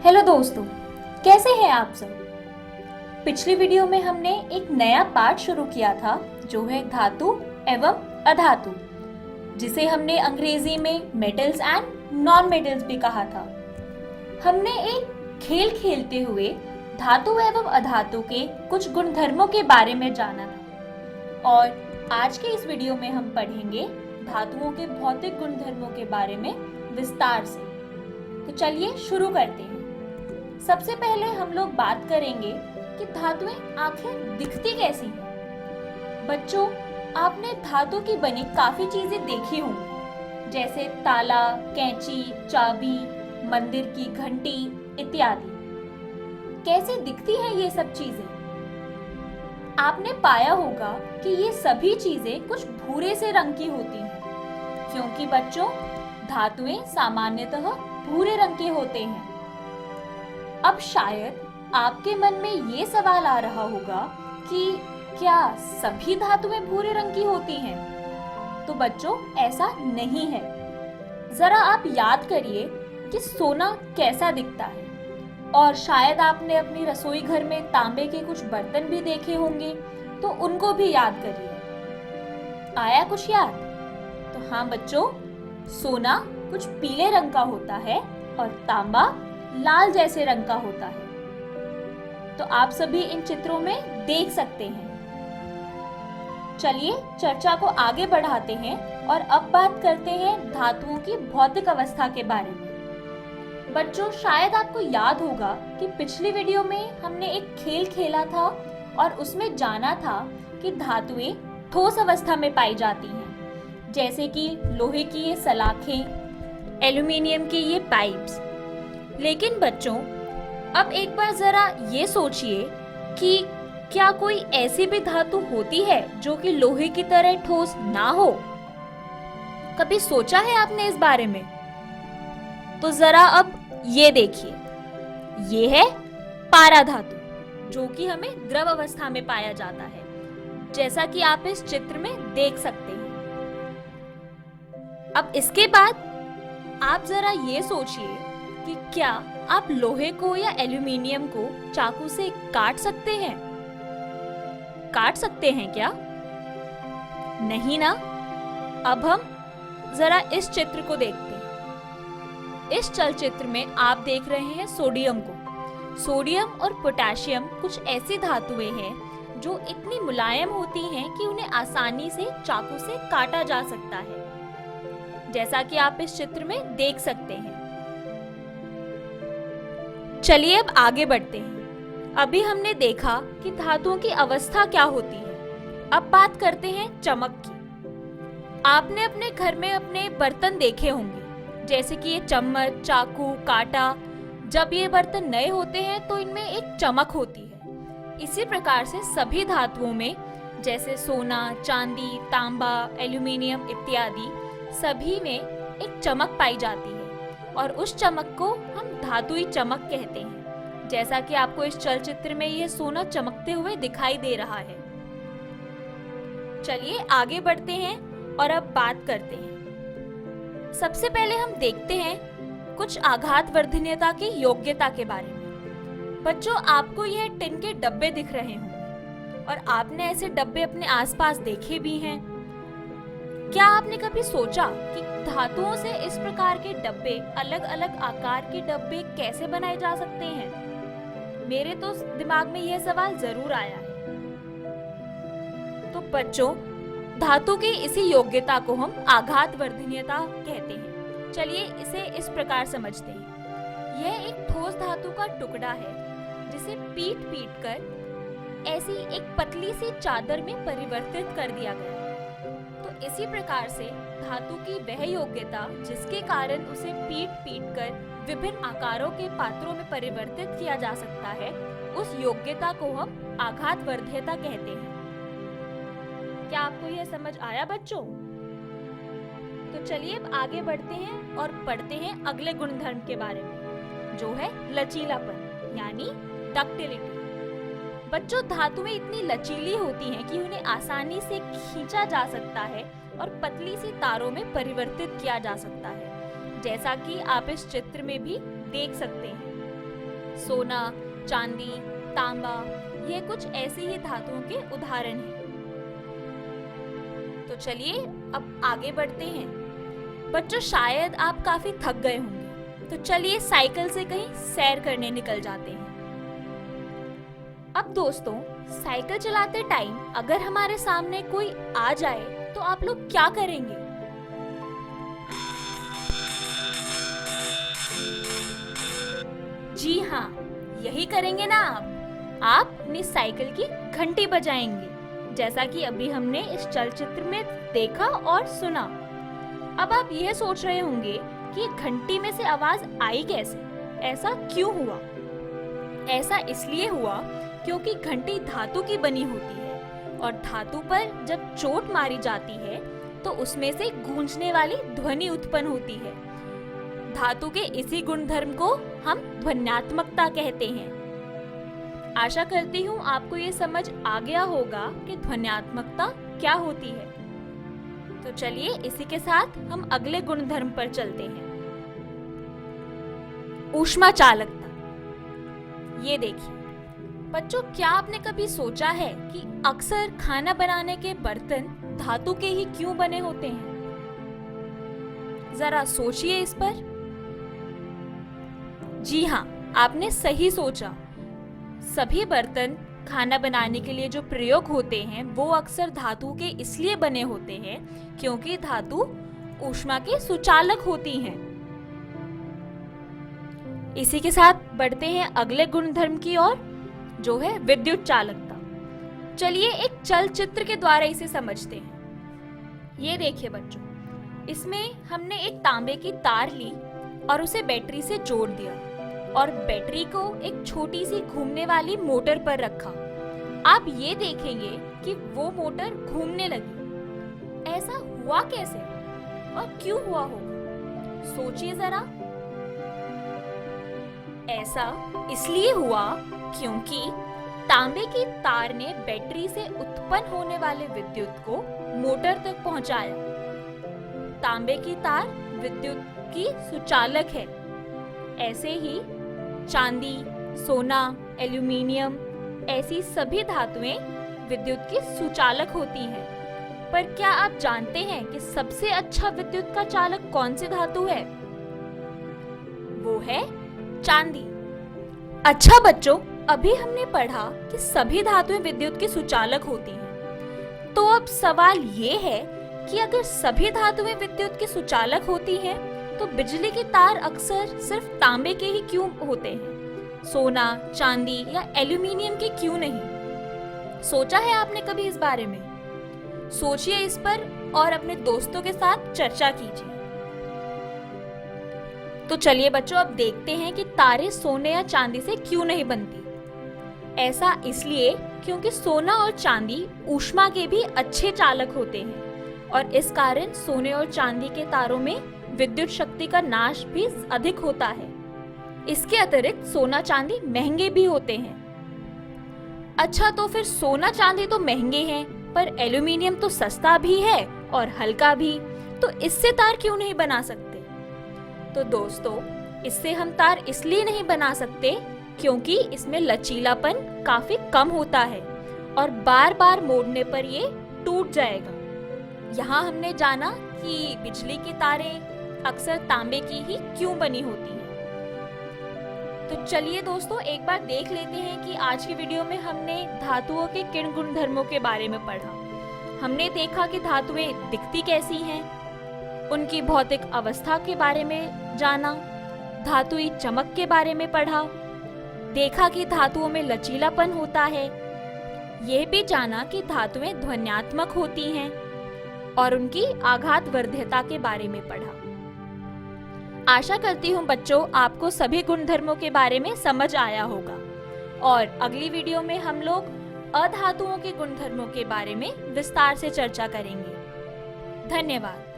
Hello दोस्तों, कैसे हैं आप सब। पिछली वीडियो में हमने एक नया पार्ट शुरू किया था जो है धातु एवं अधातु, जिसे हमने अंग्रेजी में मेटल्स एंड नॉन मेटल्स भी कहा था। हमने एक खेल खेलते हुए धातु एवं अधातु के कुछ गुणधर्मों के बारे में जाना था और आज के इस वीडियो में हम पढ़ेंगे धातुओं के भौतिक गुणधर्मों के बारे में विस्तार से। तो चलिए शुरू करते हैं। सबसे पहले हम लोग बात करेंगे कि धातुएं आखिर दिखती कैसी हैं। बच्चों, आपने धातु की बनी काफी चीजें देखी होंगी, जैसे ताला, कैंची, चाबी, मंदिर की घंटी इत्यादि। कैसे दिखती हैं ये सब चीजें? आपने पाया होगा कि ये सभी चीजें कुछ भूरे से रंग की होती हैं, क्योंकि बच्चों धातुएं सामान्यतः भूरे रंग के होते हैं। अब शायद आपके मन में ये सवाल आ रहा होगा कि क्या सभी धातुएं भूरे रंग की होती हैं? तो बच्चों, ऐसा नहीं है। जरा आप याद करिए कि सोना कैसा दिखता है, और शायद आपने अपनी रसोई घर में तांबे के कुछ बर्तन भी देखे होंगे, तो उनको भी याद करिए। आया कुछ याद? तो हाँ बच्चों, सोना कुछ पीले रंग का होता है और तांबा लाल जैसे रंग का होता है। तो आप सभी इन चित्रों में देख सकते हैं। चलिए चर्चा को आगे बढ़ाते हैं और अब बात करते हैं धातुओं की भौतिक अवस्था के बारे में। बच्चों, शायद आपको याद होगा कि पिछली वीडियो में हमने एक खेल खेला था और उसमें जाना था कि धातुएं ठोस अवस्था में पाई जाती हैं, जैसे कि लोहे की ये सलाखें, एल्यूमीनियम के ये पाइप्स। लेकिन बच्चों, अब एक बार जरा ये सोचिए कि क्या कोई ऐसी भी धातु होती है जो कि लोहे की तरह ठोस ना हो? कभी सोचा है आपने इस बारे में? तो जरा अब ये देखिए, ये है पारा धातु, जो कि हमें द्रव अवस्था में पाया जाता है, जैसा कि आप इस चित्र में देख सकते हैं। अब इसके बाद आप जरा ये सोचिए कि क्या आप लोहे को या एल्यूमीनियम को चाकू से काट सकते हैं? काट सकते हैं क्या? नहीं ना। अब हम जरा इस चित्र को देखते हैं। इस चलचित्र में आप देख रहे हैं सोडियम को। सोडियम और पोटेशियम कुछ ऐसी धातुएं हैं जो इतनी मुलायम होती हैं कि उन्हें आसानी से चाकू से काटा जा सकता है, जैसा कि आप इस चित्र में देख सकते हैं। चलिए अब आगे बढ़ते हैं। अभी हमने देखा कि धातुओं की अवस्था क्या होती है। अब बात करते हैं चमक की। आपने अपने घर में अपने बर्तन देखे होंगे, जैसे कि ये चम्मच, चाकू, कांटा। जब ये बर्तन नए होते हैं तो इनमें एक चमक होती है। इसी प्रकार से सभी धातुओं में, जैसे सोना, चांदी, तांबा, एल्यूमीनियम इत्यादि, सभी में एक चमक पाई जाती है और उस चमक को हम धातुई चमक कहते हैं, जैसा कि आपको इस चलचित्र में यह सोना चमकते हुए दिखाई दे रहा है। चलिए आगे बढ़ते हैं और अब बात करते हैं। सबसे पहले हम देखते हैं कुछ आघात वर्धनीयता की योग्यता के बारे में। बच्चों, आपको यह टिन के डब्बे दिख रहे होंगे और आपने ऐसे डब्बे अपने आसपास देखे भी हैं। क्या आपने कभी सोचा कि धातुओं से इस प्रकार के डब्बे, अलग अलग आकार के डब्बे कैसे बनाए जा सकते हैं? मेरे तो दिमाग में यह सवाल जरूर आया है। तो बच्चों, धातु की इसी योग्यता को हम आघात वर्धनीयता कहते हैं। चलिए इसे इस प्रकार समझते हैं। यह एक ठोस धातु का टुकड़ा है जिसे पीट पीट कर ऐसी एक पतली सी चादर में परिवर्तित कर दिया गया है। तो इसी प्रकार से धातु की वह योग्यता जिसके कारण उसे पीट पीट कर विभिन्न आकारों के पात्रों में परिवर्तित किया जा सकता है, उस योग्यता को हम आघात वर्धनीयता कहते हैं। क्या आपको यह समझ आया बच्चों? तो चलिए अब आगे बढ़ते हैं और पढ़ते हैं अगले गुणधर्म के बारे में, जो है लचीलापन यानी डक्टिलिटी। बच्चों, धातुएं इतनी लचीली होती हैं कि उन्हें आसानी से खींचा जा सकता है और पतली सी तारों में परिवर्तित किया जा सकता है, जैसा कि आप इस चित्र में भी देख सकते हैं। सोना, चांदी, तांबा, ये कुछ ऐसी ही धातुओं के उदाहरण हैं। तो चलिए अब आगे बढ़ते हैं। बच्चों, शायद आप काफी थक गए होंगे, तो चलिए साइकिल से कहीं सैर करने निकल जाते हैं। अब दोस्तों, साइकिल चलाते टाइम अगर हमारे सामने कोई आ जाए तो आप लोग क्या करेंगे? जी हाँ, यही करेंगे ना आप अपनी साइकिल की घंटी बजाएंगे, जैसा कि अभी हमने इस चलचित्र में देखा और सुना। अब आप यह सोच रहे होंगे कि घंटी में से आवाज आई कैसे, ऐसा क्यों हुआ? ऐसा इसलिए हुआ क्योंकि घंटी धातु की बनी होती है और धातु पर जब चोट मारी जाती है तो उसमें से गूंजने वाली ध्वनि उत्पन्न होती है। धातु के इसी गुणधर्म को हम ध्वन्यात्मकता कहते हैं। आशा करती हूँ आपको ये समझ आ गया होगा कि ध्वन्यात्मकता क्या होती है। तो चलिए इसी के साथ हम अगले गुणधर्म पर चलते हैं, ऊष्मा चालकता। ये देखिए बच्चों, क्या आपने कभी सोचा है कि अक्सर खाना बनाने के बर्तन धातु के ही क्यों बने होते हैं? जरा सोचिए इस पर। जी हाँ, आपने सही सोचा। सभी बर्तन खाना बनाने के लिए जो प्रयोग होते हैं वो अक्सर धातु के इसलिए बने होते हैं क्योंकि धातु ऊष्मा के सुचालक होती हैं। इसी के साथ बढ़ते हैं अगले गुणधर्म की ओर, जो है विद्युत चालकता। चलिए एक चलचित्र के द्वारा इसे समझते हैं। ये देखिए बच्चों, इसमें हमने एक तांबे की तार ली और उसे बैटरी से जोड़ दिया और बैटरी को एक छोटी सी घूमने वाली मोटर पर रखा। आप ये देखेंगे कि वो मोटर घूमने लगी। ऐसा हुआ कैसे और क्यों हुआ होगा? सोचिए जरा। ऐसा इसलिए हुआ क्योंकि तांबे की तार ने बैटरी से उत्पन्न होने वाले विद्युत को मोटर तक पहुंचाया। तांबे की तार विद्युत की सुचालक है। ऐसे ही चांदी, सोना, एल्यूमीनियम, ऐसी सभी धातुएं विद्युत की सुचालक होती हैं। पर क्या आप जानते हैं कि सबसे अच्छा विद्युत का चालक कौन सी धातु है? वो है चांदी। अच्छा बच्चों, अभी हमने पढ़ा कि सभी धातुएं विद्युत की सुचालक होती हैं। तो अब सवाल ये है कि अगर सभी धातुएं विद्युत की सुचालक होती हैं, तो बिजली के तार अक्सर सिर्फ तांबे के ही क्यों होते हैं? सोना, चांदी या एल्यूमीनियम के क्यों नहीं? सोचा है आपने कभी इस बारे में? सोचिए इस पर और अपने दोस्तों के साथ चर्चा कीजिए। तो चलिए बच्चों, अब देखते हैं कि तारे सोने या चांदी से क्यों नहीं बनती। ऐसा इसलिए क्योंकि सोना और चांदी ऊष्मा के भी अच्छे चालक होते हैं और इस कारण सोने और चांदी के तारों में विद्युत शक्ति का नाश भी अधिक होता है। इसके अतिरिक्त सोना चांदी महंगे भी होते हैं। अच्छा, तो फिर सोना चांदी तो महंगे हैं, पर एल्यूमीनियम तो सस्ता भी है और हल्का भी, तो इससे तार क्यों नहीं बना सकते? तो दोस्तों, इससे हम तार इसलिए नहीं बना सकते क्योंकि इसमें लचीलापन काफी कम होता है और बार बार मोड़ने पर ये टूट जाएगा। यहाँ हमने जाना कि बिजली की तारें अक्सर तांबे की ही क्यों बनी होती हैं। तो चलिए दोस्तों, एक बार देख लेते हैं कि आज की वीडियो में हमने धातुओं के किन गुणधर्मों के बारे में पढ़ा। हमने देखा कि धातुएं दिखती कैसी हैं, उनकी भौतिक अवस्था के बारे में जाना, धातुई चमक के बारे में पढ़ा, देखा कि धातुओं में लचीलापन होता है, यह भी जाना कि धातुएं ध्वन्यात्मक होती हैं और उनकी आघात वर्ध्यता के बारे में पढ़ा। आशा करती हूँ बच्चों, आपको सभी गुणधर्मों के बारे में समझ आया होगा और अगली वीडियो में हम लोग अधातुओं के गुणधर्मों के बारे में विस्तार से चर्चा करेंगे। धन्यवाद।